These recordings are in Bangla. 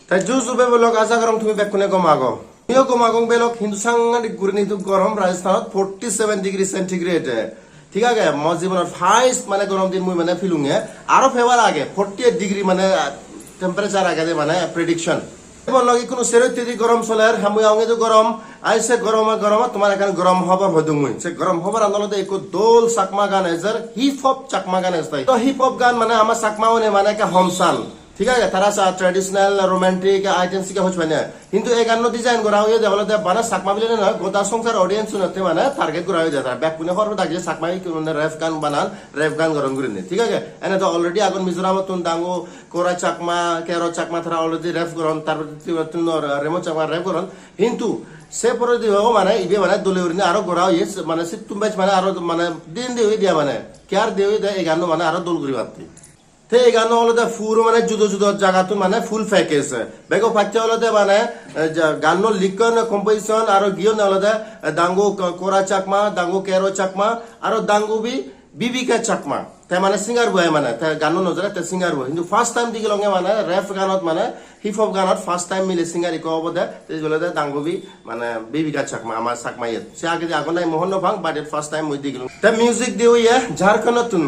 তাই জুবে বেলক আশা করম তুমি বেকুনে গমাগো তুমিও গমাগং বেলক হিন্দু সাংঘাতিক গুরনি তো গরম রাজস্থানত 47 ডিগ্রি সেন্টিগ্রেড ঠিক আছে মোৰ জীৱনৰ ফাৰ্ষ্ট মানে গৰম দিন মই মানে ফিলুঙে আৰু ফেভাৰ আগে 48 ডিগ্রি মানে টেম্পারেচার আগে মানে প্রেডিকশন এবং লগে কোনো সেরত্যদি গরম চলের হামুই আঙে তো গরম আইসে গরম গরম তোমার এখানে গরম হবার হদুমুই সে গরম হবার আন্দোলনে একো দোল চাকমা গান এজার হিপ হপ চাকমা গান এসতাই তো হিপ হপ গান মানে আমার চাকমাও নে মানে কা হমসান ঠিক আছে তারা ট্রেডিশনাল রোমান্টিক আইটেম সিকা হচ্ছে না কিন্তু এই গান ডিজাইন করা হয়ে যাবে মানে চাকমা বিলে না গোটা সংসার অডিয়েন্স শুনতে মানে টার্গেট করা হয়ে যায় তারা ব্যাক পুনে হরবে দাগিয়ে চাকমাই কোনো রেফ গান বানান রেফ গান গরম করে নে ঠিক আছে এনে তো অলরেডি আগুন মিজোরামত তুন দাঙ্গো কোরা চাকমা কেরো চাকমা তারা অলরেডি রেফ করন তারপর রেমো চাকমা রেফ করন কিন্তু সে পরে দিও মানে ইবে মানে দলে উড়িনে আরো গোরা হয়ে মানে সে তুমবাইছ মানে আরো মানে দিন দিয়ে দিয়া মানে কেয়ার দিয়ে দেয় এই গান মানে আরো দোল করি বাতি তে এই গান হলো ফুরো মানে জুদো জুদো জায়গাতো মানে ফুল প্যাকেজ বেগো ফাইতে হলো মানে গান লিখন কম্পোজিশন আর গিয়ন হলো দাঙ্গো কোরা চাকমা দাঙ্গো কেরো চাকমা আর দাঙ্গো বিবিকা চাকমা তাই মানে সিঙ্গার বয় মানে গান নজরে তে সিঙ্গার বয় কিন্তু ফার্স্ট টাইম দিকে লগে মানে র্যাপ গানত মানে হিপ হপ গানত ফার্স্ট টাইম মিলে সিঙ্গার ইকো হবদে তে বলে দাঙ্গবি মানে বিবিকা চাকমা আমার চাকমা ইয়ে সে আগে আগন নাই মোহন ভাং বাট ফার্স্ট টাইম মই দিগলো তে মিউজিক দিও ইয়ে ঝাড়খণ্ডতুন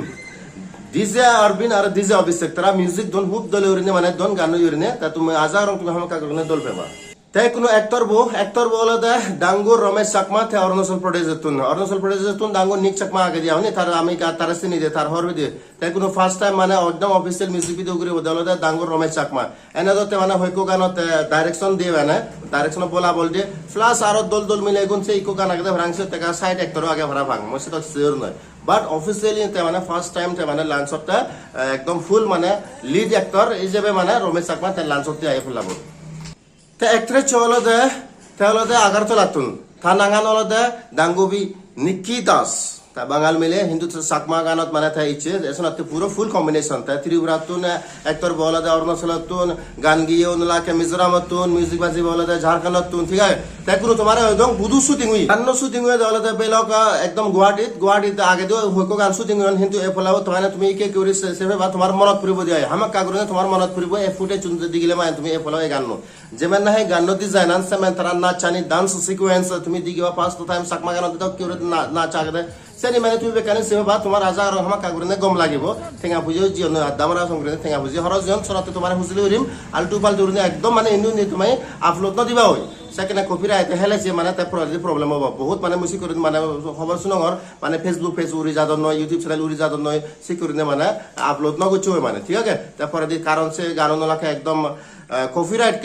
ডিজে আরবিন আর ডিজে অভিষেক তারা মিউজিক দন হুপ দলে উড়িনে মানে দন গান উড়িনে তা তুমি আজার তুমি হামকা করনে দল পেবা তাই কোনো অ্যাক্টর বলে দে ডাঙ্গুর রমেশ চাকমা তে অরুণাচল প্রদেশ তুন ডাঙ্গুর নিক চাকমা আগে দিয়া হনি তার আমি তার চিনি দে তার হরবি দে তাই কোনো ফার্স্ট টাইম মানে একদম অফিসিয়াল মিউজিক ভিডিও করে বদলে দে ডাঙ্গুর রমেশ চাকমা এনে দতে মানে হইকো গানত ডাইরেকশন দিয়ে মানে ডাইরেকশন বলা বল দিয়ে প্লাস আরো দল মিলে গুন সে ইকো গান আগে ভরাংছে তেকা সাইড অ্যাক্টর আগে ভরা ভাঙ মই সেটা শিওর নয় বাট অফিসিয়ালি তে মানে ফার্স্ট টাইম তে মানে লাঞ্চতে একদম ফুল মানে লিড অ্যাক্টর হিসেবে মানে রমেশ চাকমা তে লাঞ্চতে আই ফুলাব তে একটরে চলো দে আগারতলা তুন থা নাঙ্গান হলো দে দাঙ্গবি নিকি দাস তা বাঙাল মিলে হিন্দু চাকমা গানত মানে থা ইচ্ছে এসন পুরো ফুল কম্বিনেশন তা ত্রিপুরা তুন একটর বলে দে অরুণাচল তুন গান গিয়ে উনলাকে মিজোরাম তুন মিউজিক বাজি বলে দে ঝাড়খণ্ড তুন ঠিক আছে তাই কোনো তোমার একদম বুধু শুটিং হুই গান শুটিং হুই দলে দে বেলক একদম গুয়াহাটিতে আগে দিও হইকো গান শুটিং হুই কিন্তু এ ফলাব তোমার তুমি কে কিউরি সেভে বা তোমার মনত পড়িব দিয়া হামাক কাগরনে তোমার মনত পড়িব এ ফুটে চুনতে দিগিলে মানে তুমি এ ফলাব এই গান যেমন না গান ডিজাইন আনছে মানে তারা নাচানি ডান্স সিকোয়েন্স তুমি দিগিবা ফার্স্ট টাইম চাকমা গানত দাও কিউরি নাচ আগে সেনি মানে তুমি বেকানে সেবা বা তোমার আজা আর হামাক কাগরনে গম লাগিব ঠেঙা বুঝিও জিয়ন আদামরা সংগ্রহে ঠেঙা বুঝি হরজ জন সরাতে তোমার হুজলি উরিম আলটু পালটু উরিনে একদম মানে ইন্দু নি তুমি আপলোড ন দিবা হই সেকেন্ড কপিরাইট হেলেছে মানে তা প্রবলেম হবো বহুত মানে মুসি করে মানে খবর শুনগর মানে ফেসবুক পেজ উড়ি যাদন নয় ইউটিউব চ্যানেল উড়ি যাদন নয় সিকিউরিটি মানে আপলোড ন করছে মানে ঠিক আছে তারপরে কারণ সে গান নলাকে একদম কপিরাইট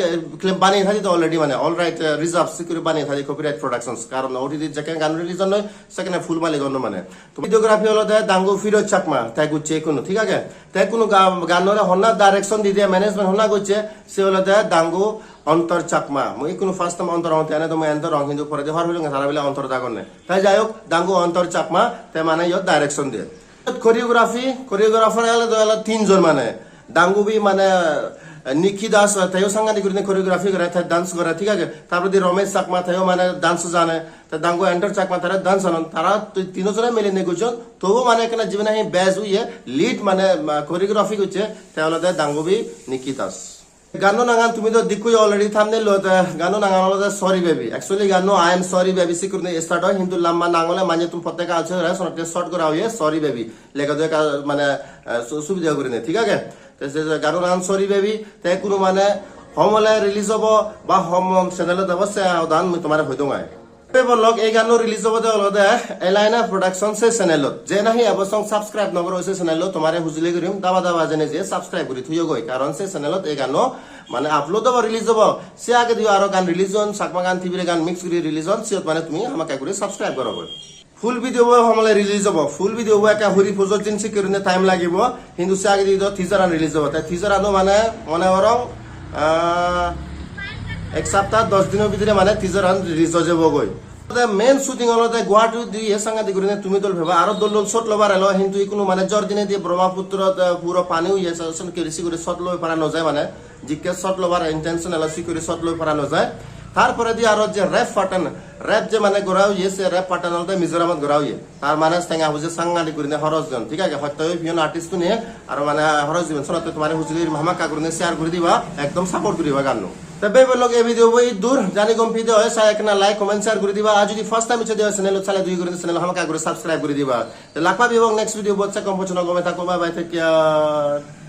ক্লেম বানিয়ে থাকি তো অলরেডি মানে অল রাইট রিজার্ভ সিকিউরিটি বানিয়ে থাকি কপিরাইট প্রোডাকশনস কারণ ওটিটি যেখানে গান রিলিজ নয় সেখানে ফুল মালিক অন্য মানে তো ভিডিওগ্রাফি হলো দে দাঙ্গু ফিরোজ চাকমা তাই গুচ্ছে কোনো ঠিক আছে তাই কোনো গানের হন্না ডাইরেকশন দি দিয়ে ম্যানেজমেন্ট হন্না করছে সে হলো দে দাঙ্গু অন্তর চাকমা মই কোনো ফার্স্ট টাইম অন্তর হতে এনে তো মই অন্তর রং কিন্তু পরে দিয়ে হর হইল তারা বলে অন্তর দাগন নেই তাই যাই হোক দাঙ্গু অন্তর চাকমা তাই মানে ইয়ত ডাইরেকশন দিয়ে কোরিওগ্রাফার হলো তিনজন মানে দাঙ্গুবি মানে নিকি দাস তাইও সাংঘাতিক করে কোরিওগ্রাফি করে তাই ডান্স করে ঠিক আছে তারপরে রমেশ চাকমা তাইও মানে ডান্স জানে তা দাঙ্গু এন্টার চাকমা তারা ডান্স জানেন তারা তিনজনে মিলে নেগুজন তবু মানে এখানে জীবনে বেজ হইয়ে লিড মানে কোরিওগ্রাফি করছে তাই হলো দাঙ্গুবি নিকি দাস গানো নাগান তুমি তো দিকুই অলরেডি থামনে গানো নাগান হলো সরি বেবি অ্যাকচুয়ালি গানো আই এম সরি বেবি সিকুরনে স্টার্ট হয় কিন্তু লম্বা নাঙলে মানে তুমি প্রত্যেক আলছে সনতে শর্ট করা হয় সরি বেবি লেখা দিয়ে মানে সুবিধা করে নে ঠিক আছে গানো নাগান সরি বেবি তাই কোনো মানে হমলে রিলিজ হব বা হম চ্যানেলে দেব সে দান তোমার হইতো গায় বলক এই গানো রিলিজ হব দে এলাইনা প্রোডাকশন সে চ্যানেলত যে নাহি এবছর সাবস্ক্রাইব নগর হইছে চ্যানেলত তোমারে হুজলি করিম দাবা জেনে যে সাবস্ক্রাইব করি থুইও গই কারণ সে চ্যানেলত এই গানো মানে আপলোড হব রিলিজ হব সে আগে দিও আর গান রিলিজ হন চাকমা গান টিভির গান মিক্স করে রিলিজ হন সিয়ত মানে তুমি আমাকে করে সাবস্ক্রাইব করব ফুল ভিডিও হমলে রিলিজ হব ফুল ভিডিও একা হরি পুজোর দিন সিকিউরিটি টাইম লাগিব কিন্তু সে আগে দিও টিজার আন রিলিজ হব তাই টিজার আনো মানে মনে করো এক সপ্তাহ 10 দিনের ভিতরে মানে টিজার আন রিলিজ হয়ে যাব গই মেন শুটিং হলো গুয়াহাটি দিয়ে সাংঘাতিক করে তুমি দল ভেবা আরো দল শট লবার এলো কিন্তু কোনো মানে জ্বর দিনে দিয়ে ব্রহ্মপুত্র পুরো পানি হয়ে রেসি করে শট লই পারানো যায় মানে জিকে শট লবার ইন্টেনশন এলো সিকিউরি শট লই পারানো যায় তারপরে দিয়ে আরো যে র্যাপ পাটান র্যাপ যে মানে গোড়াও ইয়ে সে র্যাপ পাটান হলতে মিজোরামত গোড়াও ইয়ে তার মানে স্টেঙ্গা হুজে সাংগালি করিনে হরজন ঠিক আছে হয়তো ভিয়ন আর্টিস্ট নিয়ে আর মানে হরজ জীবন শোনাতে তোমার হুজুরির মামাকা করিনে শেয়ার করে দিবা একদম সাপোর্ট করিবা গানো তবে বলক এই ভিডিও বই দূর জানি গম ভিডিও হয় সাই একটা লাইক কমেন্ট শেয়ার করে দিবা আর যদি ফার্স্ট টাইম ইচ্ছে দেওয়া চ্যানেল চালে দুই করে চ্যানেল হামাকা করে সাবস্ক্রাইব করে দিবা লাখবা এবং নেক্সট ভিডিও বচ্চা কম পছন্দ গমে থাকো বাই বাই টেক কেয়ার